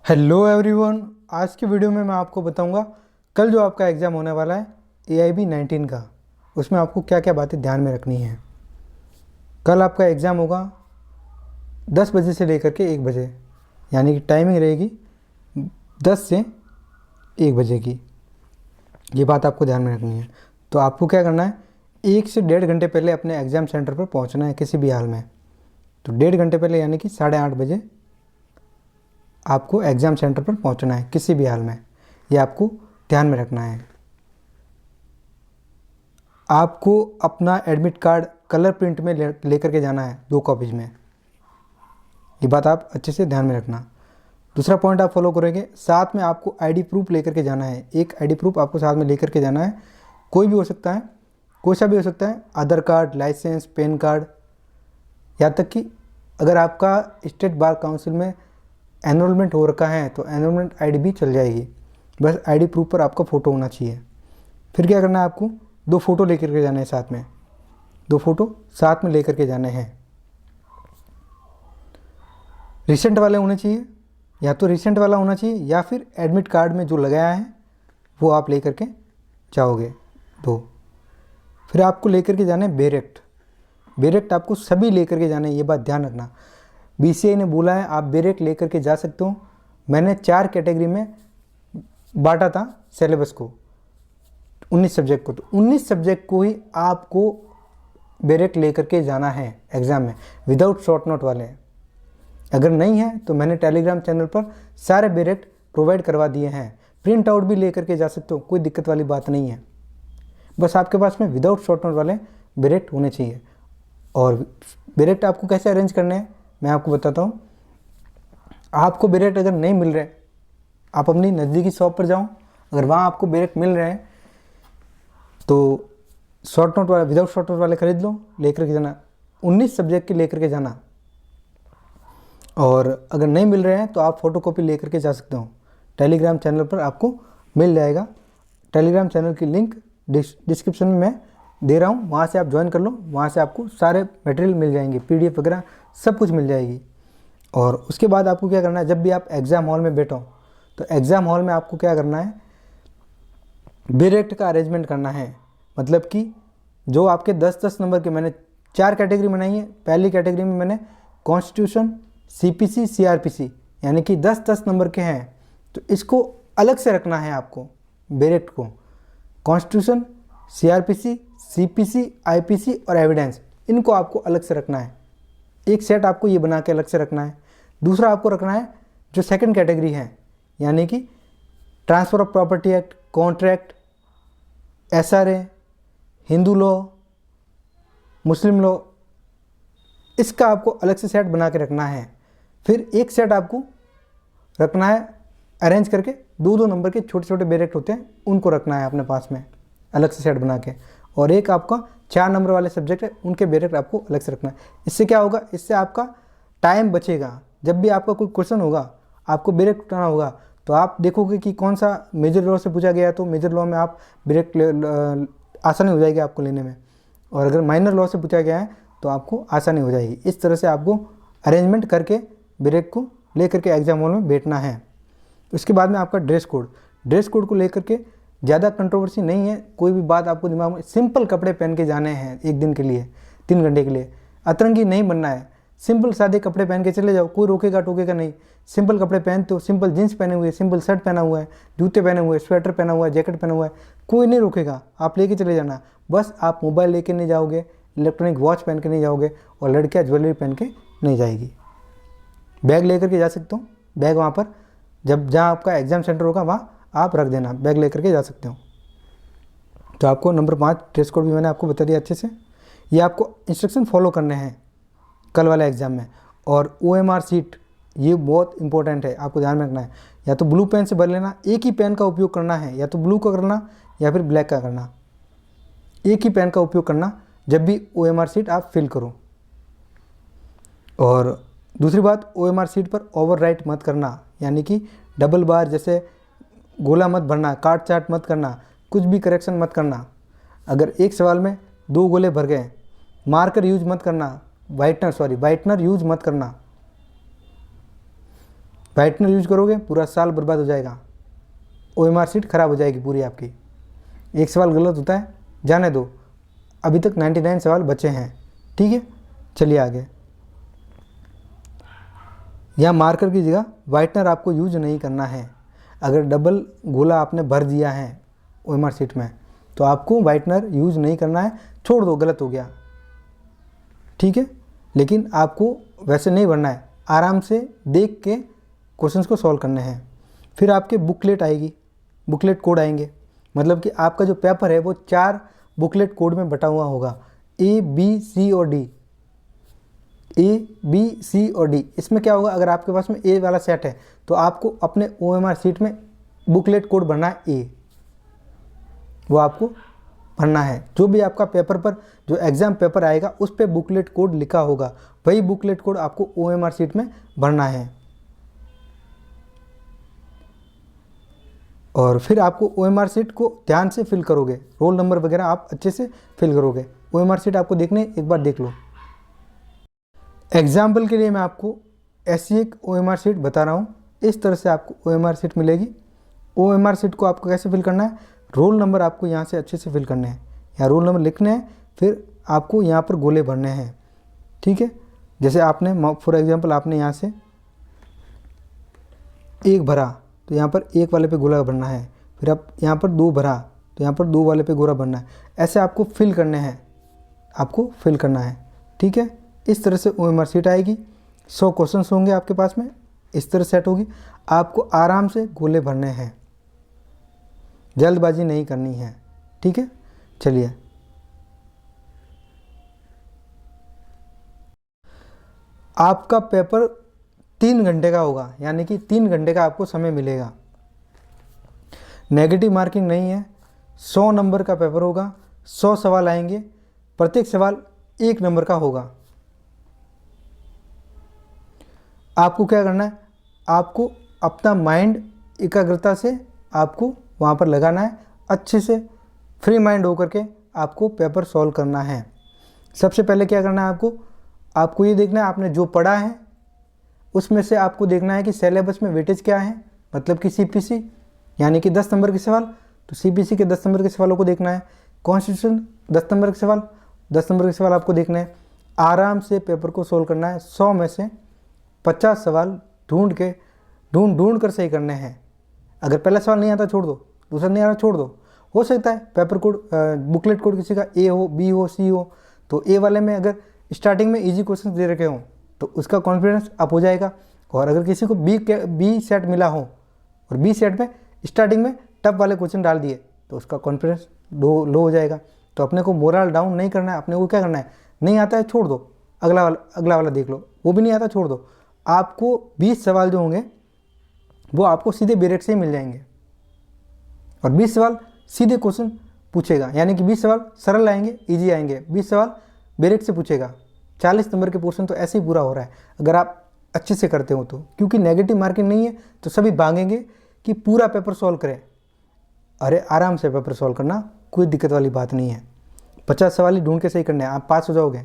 Hello everyone. आज की video में मैं आपको बताऊंगा कल जो आपका एग्ज़ाम होने वाला है AIB-19 का, उसमें आपको क्या क्या बातें ध्यान में रखनी है। कल आपका एग्ज़ाम होगा 10 बजे से लेकर के 1 बजे, यानी कि टाइमिंग रहेगी 10 से 1 बजे की। ये बात आपको ध्यान में रखनी है। तो आपको क्या करना है, 1 से 1.5 घंटे पहले अपने एग्ज़ाम सेंटर पर पहुँचना है किसी भी हाल में। तो 1.5 घंटे पहले यानी कि 8:30 बजे आपको एग्ज़ाम सेंटर पर पहुंचना है किसी भी हाल में। ये आपको ध्यान में रखना है। आपको अपना एडमिट कार्ड कलर प्रिंट में लेकर के जाना है 2 कॉपीज में। ये बात आप अच्छे से ध्यान में रखना। दूसरा पॉइंट आप फॉलो करेंगे, साथ में आपको आईडी प्रूफ लेकर के जाना है। एक आईडी प्रूफ आपको साथ में लेकर के जाना है। कोई भी हो सकता है, कोई सा भी हो सकता है, आधार कार्ड, लाइसेंस, पैन कार्ड, यहाँ तक कि अगर आपका स्टेट बार काउंसिल में एनरोलमेंट हो रखा है तो एनरोलमेंट आईडी भी चल जाएगी। बस आईडी प्रूफ पर आपका फ़ोटो होना चाहिए। फिर क्या करना है, आपको 2 फ़ोटो लेकर के जाने हैं साथ में। 2 फ़ोटो साथ में लेकर के जाने हैं। रिसेंट वाले होने चाहिए, या तो रिसेंट वाला होना चाहिए या फिर एडमिट कार्ड में जो लगाया है वो आप लेकर के जाओगे 2। फिर आपको लेकर के जाने हैं बेरेक्ट। बेरेक्ट आपको सभी लेकर के जाने हैं, ये बात ध्यान रखना। BCI ने बोला है आप बेरेक्ट लेकर के जा सकते हो। मैंने 4 कैटेगरी में बांटा था सिलेबस को, 19 सब्जेक्ट को। तो 19 सब्जेक्ट को ही आपको बेरेक्ट लेकर के जाना है एग्ज़ाम में, विदाउट शॉर्ट नोट वाले। अगर नहीं है तो मैंने टेलीग्राम चैनल पर सारे बेरेक्ट प्रोवाइड करवा दिए हैं। प्रिंट आउट भी लेकर के जा सकते हो, कोई दिक्कत वाली बात नहीं है। बस आपके पास में विदाउट शॉर्ट नोट वाले बेरेक्ट होने चाहिए। और बेरेक्ट आपको कैसे अरेंज करने हैं मैं आपको बताता हूँ। आपको बेरेक्ट अगर नहीं मिल रहे, आप अपनी नज़दीकी शॉप पर जाओ, अगर वहाँ आपको बेरेक्ट मिल रहे हैं तो शॉर्ट नोट वाला, विदाउट शॉर्ट नोट वाले खरीद लो, लेकर के जाना। 19 सब्जेक्ट के लेकर के जाना। और अगर नहीं मिल रहे हैं तो आप फ़ोटोकॉपी लेकर के जा सकते हो। टेलीग्राम चैनल पर आपको मिल जाएगा। टेलीग्राम चैनल की लिंक डिस्क्रिप्शन में मैं दे रहा हूँ, वहाँ से आप ज्वाइन कर लो। वहाँ से आपको सारे मटेरियल मिल जाएंगे, PDF वगैरह सब कुछ मिल जाएगी। और उसके बाद आपको क्या करना है, जब भी आप एग्ज़ाम हॉल में बैठो तो एग्ज़ाम हॉल में आपको क्या करना है, बेरेक्ट का अरेंजमेंट करना है। मतलब कि जो आपके 10-10 नंबर के, मैंने 4 कैटेगरी बनाई है। पहली कैटेगरी में मैंने कॉन्स्टिट्यूशन, CPC, CRPC, यानी कि 10-10 नंबर के हैं। तो इसको अलग से रखना है आपको, बेरेक्ट को। कॉन्स्टिट्यूशन, CRPC, CPC, IPC और एविडेंस, इनको आपको अलग से रखना है। एक सेट आपको ये बना के अलग से रखना है। दूसरा आपको रखना है जो सेकंड कैटेगरी है, यानी कि transfer of property act, contract, SRA, Hindu law, Muslim law, इसका आपको अलग से सेट बना के रखना है। फिर एक सेट आपको रखना है अरेंज करके, 2-2 नंबर के छोटे छोटे बेरेक्ट होते हैं, उनको रखना है अपने पास में अलग से सेट बना के। और एक आपका 4 नंबर वाले सब्जेक्ट है, उनके बेरेक्ट आपको अलग से रखना है। इससे क्या होगा, इससे आपका टाइम बचेगा। जब भी आपका कोई क्वेश्चन होगा, आपको बेरेक्ट उठाना होगा, तो आप देखोगे कि कौन सा मेजर लॉ से पूछा गया, तो मेजर लॉ में आप बेरेक्ट आसानी हो जाएगी आपको लेने में। और अगर माइनर लॉ से पूछा गया है तो आपको आसानी हो जाएगी। इस तरह से आपको अरेंजमेंट करके बेरेक्ट को लेकर के एग्जाम हॉल में बैठना है। उसके बाद में आपका ड्रेस कोड को लेकर के ज़्यादा कंट्रोवर्सी नहीं है। कोई भी बात आपको दिमाग में, सिंपल कपड़े पहन के जाने हैं एक दिन के लिए, 3 घंटे के लिए। अतरंगी नहीं बनना है, सिंपल सादे कपड़े पहन के चले जाओ, कोई रोकेगा टोकेगा नहीं। सिंपल कपड़े पहनते हो, सिंपल जीन्स पहने हुए, सिंपल शर्ट पहना हुआ है, जूते पहने हुए, स्वेटर पहना हुआ है, जैकेट पहना हुआ है, कोई नहीं रोकेगा, आप लेके चले जाना। बस आप मोबाइल लेके नहीं जाओगे, इलेक्ट्रॉनिक वॉच पहन के नहीं जाओगे, और लड़कियाँ ज्वेलरी पहन के नहीं जाएगी। बैग लेकर के जा सकते हो, बैग वहाँ पर जहाँ आपका एग्ज़ाम सेंटर होगा वहाँ आप रख देना, बैग लेकर के जा सकते हो। तो आपको नंबर 5 ड्रेस कोड भी मैंने आपको बता दिया अच्छे से। ये आपको इंस्ट्रक्शन फॉलो करने हैं कल वाले एग्ज़ाम में। और OMR शीट, ये बहुत इंपॉर्टेंट है, आपको ध्यान में रखना है। या तो ब्लू पेन से भर लेना, एक ही पेन का उपयोग करना है, या तो ब्लू का करना या फिर ब्लैक का करना। एक ही पेन का उपयोग करना जब भी OMR शीट आप फिल करो। और दूसरी बात, OMR शीट पर ओवर राइट मत करना, यानी कि डबल बार जैसे गोला मत भरना, काट चाट मत करना, कुछ भी करेक्शन मत करना। अगर एक सवाल में 2 गोले भर गए, मार्कर यूज मत करना, वाइटनर यूज मत करना। व्हाइटनर यूज करोगे पूरा साल बर्बाद हो जाएगा, OMR शीट खराब हो जाएगी पूरी आपकी। एक सवाल गलत होता है, जाने दो, अभी तक 99 सवाल बचे हैं। ठीक है, चलिए आगे। यहाँ मार्कर की जगह व्हाइटनर आपको यूज नहीं करना है। अगर डबल गोला आपने भर दिया है OMR शीट में तो आपको व्हाइटनर यूज नहीं करना है, छोड़ दो, गलत हो गया। ठीक है, लेकिन आपको वैसे नहीं भरना है, आराम से देख के क्वेश्चंस को सॉल्व करने हैं। फिर आपके बुकलेट आएगी, बुकलेट कोड आएंगे, मतलब कि आपका जो पेपर है वो 4 बुकलेट कोड में बटा हुआ होगा, A B C और D, A B C और D। इसमें क्या होगा, अगर आपके पास में A वाला सेट है तो आपको अपने OMR शीट में बुकलेट कोड भरना है A, वो आपको भरना है। जो भी आपका पेपर पर जो एग्ज़ाम पेपर आएगा उस पर बुकलेट कोड लिखा होगा, वही बुकलेट कोड आपको OMR शीट में भरना है। और फिर आपको OMR शीट को ध्यान से फिल करोगे, रोल नंबर वगैरह आप अच्छे से फिल करोगे। OMR शीट आपको देखने एक बार देख लो। एग्जाम्पल के लिए मैं आपको ऐसी एक OMR शीट बता रहा हूँ, इस तरह से आपको OMR शीट मिलेगी। OMR शीट को आपको कैसे फिल करना है, रोल नंबर आपको यहाँ से अच्छे से फिल करने हैं, यहाँ रोल नंबर लिखने हैं, फिर आपको यहाँ पर गोले भरने हैं। ठीक है, जैसे आपने फॉर एग्जांपल आपने यहाँ से 1 भरा तो यहाँ पर 1 वाले पे गोला भरना है, फिर आप यहाँ पर 2 भरा तो यहाँ पर 2 वाले पे गोला भरना है। ऐसे आपको फिल करने हैं, आपको फिल करना है। ठीक है, इस तरह से OMR शीट आएगी। 100 क्वेश्चन होंगे आपके पास में, इस तरह सेट होगी। आपको आराम से गोले भरने हैं, जल्दबाजी नहीं करनी है। ठीक है, चलिए आपका पेपर 3 घंटे का होगा, यानी कि 3 घंटे का आपको समय मिलेगा। नेगेटिव मार्किंग नहीं है, 100 नंबर का पेपर होगा, 100 सवाल आएंगे, प्रत्येक सवाल 1 नंबर का होगा। आपको क्या करना है, आपको अपना माइंड एकाग्रता से आपको वहाँ पर लगाना है, अच्छे से फ्री माइंड होकर के आपको पेपर सॉल्व करना है। सबसे पहले क्या करना है, आपको ये देखना है आपने जो पढ़ा है उसमें से आपको देखना है कि सिलेबस में वेटेज क्या है, मतलब कि CPC यानी कि 10 नंबर के सवाल, तो CPC के 10 नंबर के सवालों को देखना है। कॉन्स्टिट्यूशन 10 नंबर के सवाल, 10 नंबर के सवाल आपको देखने हैं। आराम से पेपर को सोल्व करना है। 100 में से 50 सवाल ढूंढ कर सही करने हैं। अगर पहला सवाल नहीं आता छोड़ दो, दूसरा नहीं आता छोड़ दो। हो सकता है पेपर कोड बुकलेट कोड किसी का A हो, B हो, C हो, तो A वाले में अगर स्टार्टिंग में इजी क्वेश्चन दे रखे हों तो उसका कॉन्फिडेंस अप हो जाएगा। और अगर किसी को B सेट मिला हो और B सेट में स्टार्टिंग में टफ वाले क्वेश्चन डाल दिए तो उसका कॉन्फिडेंस लो हो जाएगा। तो अपने को मोरल डाउन नहीं करना है, अपने को क्या करना है, नहीं आता है छोड़ दो, अगला वाला देख लो, वो भी नहीं आता छोड़ दो। आपको 20 सवाल जो होंगे वो आपको सीधे बैरेक से ही मिल जाएंगे और 20 सवाल सीधे क्वेश्चन पूछेगा, यानी कि 20 सवाल सरल आएंगे, इजी आएंगे, 20 सवाल बैरेक से पूछेगा। 40 नंबर के पोर्शन तो ऐसे ही पूरा हो रहा है अगर आप अच्छे से करते हो तो, क्योंकि नेगेटिव मार्किंग नहीं है तो सभी भागेंगे कि पूरा पेपर सॉल्व करें। अरे आराम से पेपर सॉल्व करना, कोई दिक्कत वाली बात नहीं है। 50 सवाल ही ढूंढ के सही करने हैं, आप पास हो जाओगे।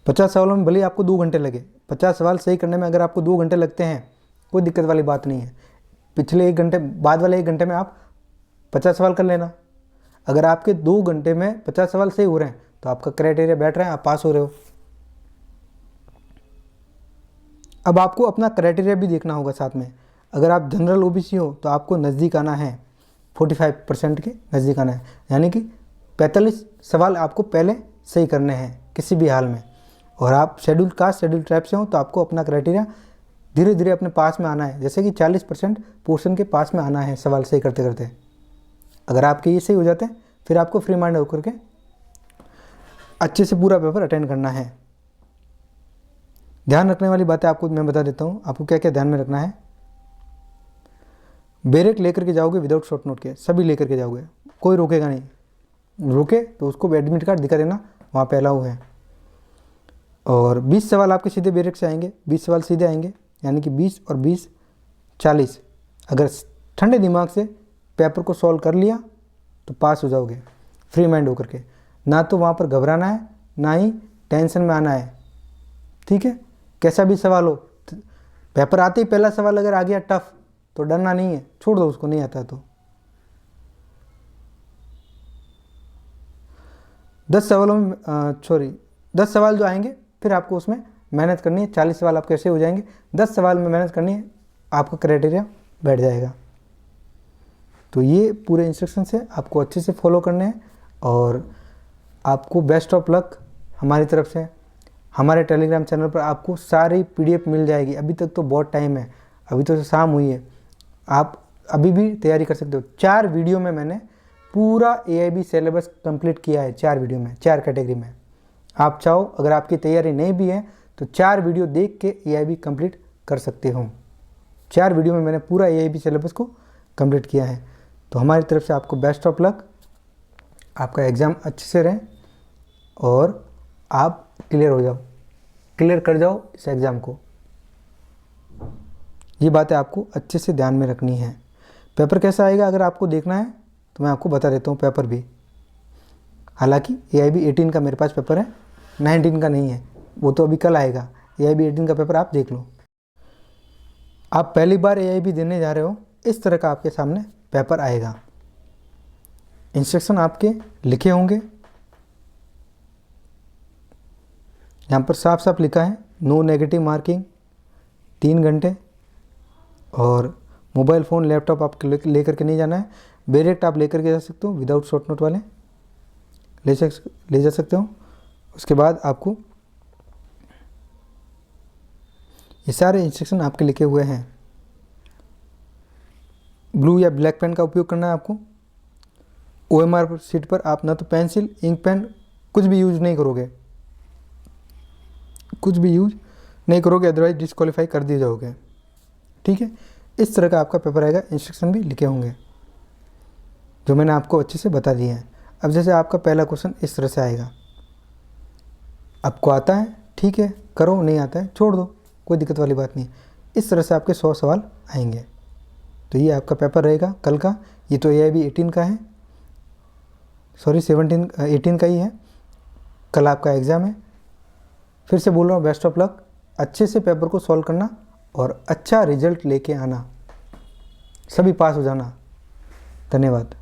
50 सवालों में भले आपको 2 घंटे लगे, 50 सवाल सही करने में अगर आपको 2 घंटे लगते हैं कोई दिक्कत वाली बात नहीं है। पिछले 1 घंटे बाद वाले 1 घंटे में आप 50 सवाल कर लेना। अगर आपके 2 घंटे में 50 सवाल सही हो रहे हैं तो आपका क्राइटेरिया बैठ रहा है, आप पास हो रहे हो। अब आपको अपना क्राइटेरिया भी देखना होगा साथ में। अगर आप जनरल OBC हो तो आपको नज़दीक आना है, 45% के नज़दीक आना है, यानी कि 45 सवाल आपको पहले सही करने हैं किसी भी हाल में। और आप शेड्यूल कास्ट शेड्यूल ट्राइब से हो तो आपको अपना क्राइटेरिया धीरे धीरे अपने पास में आना है, जैसे कि 40% पोर्शन के पास में आना है सवाल सही करते करते। अगर आपके ये सही हो जाते हैं फिर आपको फ्री माइंड होकर के अच्छे से पूरा पेपर अटेंड करना है। ध्यान रखने वाली बातें आपको मैं बता देता हूँ, आपको क्या क्या ध्यान में रखना है। बैरेक लेकर के जाओगे विदाउट शॉर्ट नोट के, सभी लेकर के जाओगे, कोई रोकेगा नहीं। रोके तो उसको एडमिट कार्ड दिखा देना, वहाँ पे अलाउ है। और 20 सवाल आपके सीधे बैरेक से आएंगे, 20 सवाल सीधे आएंगे, यानी कि 20 और 20 40। अगर ठंडे दिमाग से पेपर को सॉल्व कर लिया तो पास हो जाओगे फ्री माइंड होकर के। ना तो वहाँ पर घबराना है, ना ही टेंशन में आना है। ठीक है, कैसा भी सवाल हो, पेपर आते ही पहला सवाल अगर आ गया टफ तो डरना नहीं है, छोड़ दो उसको, नहीं आता तो 10 सवालों में 10 सवाल जो आएंगे फिर आपको उसमें मेहनत करनी है। 40 सवाल आपके ऐसे हो जाएंगे, 10 सवाल में मेहनत करनी है, आपका क्राइटेरिया बैठ जाएगा। तो ये पूरे इंस्ट्रक्शन है, आपको अच्छे से फॉलो करने हैं और आपको बेस्ट ऑफ लक हमारी तरफ से। हमारे टेलीग्राम चैनल पर आपको सारी PDF मिल जाएगी। अभी तक तो बहुत टाइम है, अभी तो शाम हुई है, आप अभी भी तैयारी कर सकते हो। 4 वीडियो में मैंने पूरा AIB सिलेबस कंप्लीट किया है, 4 वीडियो में, 4 कैटेगरी में। आप चाहो, अगर आपकी तैयारी नहीं भी है तो 4 वीडियो देख के AIB कंप्लीट कर सकते हो। 4 वीडियो में मैंने पूरा AIB सिलेबस को कंप्लीट किया है। तो हमारी तरफ से आपको बेस्ट ऑफ लक, आपका एग्ज़ाम अच्छे से रहे और आप क्लियर हो जाओ, क्लियर कर जाओ इस एग्ज़ाम को। ये बातें आपको अच्छे से ध्यान में रखनी है। पेपर कैसा आएगा अगर आपको देखना है तो मैं आपको बता देता हूँ पेपर भी। हालांकि AIB 18 का मेरे पास पेपर है, 19 का नहीं है, वो तो अभी कल आएगा। AIB 18 का पेपर आप देख लो। आप पहली बार AIB देने जा रहे हो, इस तरह का आपके सामने पेपर आएगा। इंस्ट्रक्शन आपके लिखे होंगे, यहाँ पर साफ साफ लिखा है नो नेगेटिव मार्किंग, 3 घंटे, और मोबाइल फ़ोन लैपटॉप आप लेकर के नहीं जाना है। डायरेक्ट आप लेकर के जा सकते हो, विदाउट शॉर्ट नोट वाले ले जा सकते हो। उसके बाद आपको ये सारे इंस्ट्रक्शन आपके लिखे हुए हैं। ब्लू या ब्लैक पेन का उपयोग करना है आपको। OMR शीट पर आप ना तो पेंसिल, इंक पेन कुछ भी यूज नहीं करोगे, अदरवाइज डिस्क्वालीफाई कर दिए जाओगे। ठीक है, इस तरह का आपका पेपर आएगा। इंस्ट्रक्शन भी लिखे होंगे जो मैंने आपको अच्छे से बता दिए हैं। अब जैसे आपका पहला क्वेश्चन इस तरह से आएगा, आपको आता है ठीक है करो, नहीं आता है छोड़ दो, कोई दिक्कत वाली बात नहीं। इस तरह से आपके 100 सवाल आएंगे। तो ये आपका पेपर रहेगा कल का। ये तो AIB 18 का है, 18 का ही है। कल आपका एग्ज़ाम है। फिर से बोल रहा हूँ, बेस्ट ऑफ लक, अच्छे से पेपर को सॉल्व करना और अच्छा रिजल्ट लेके आना, सभी पास हो जाना। धन्यवाद।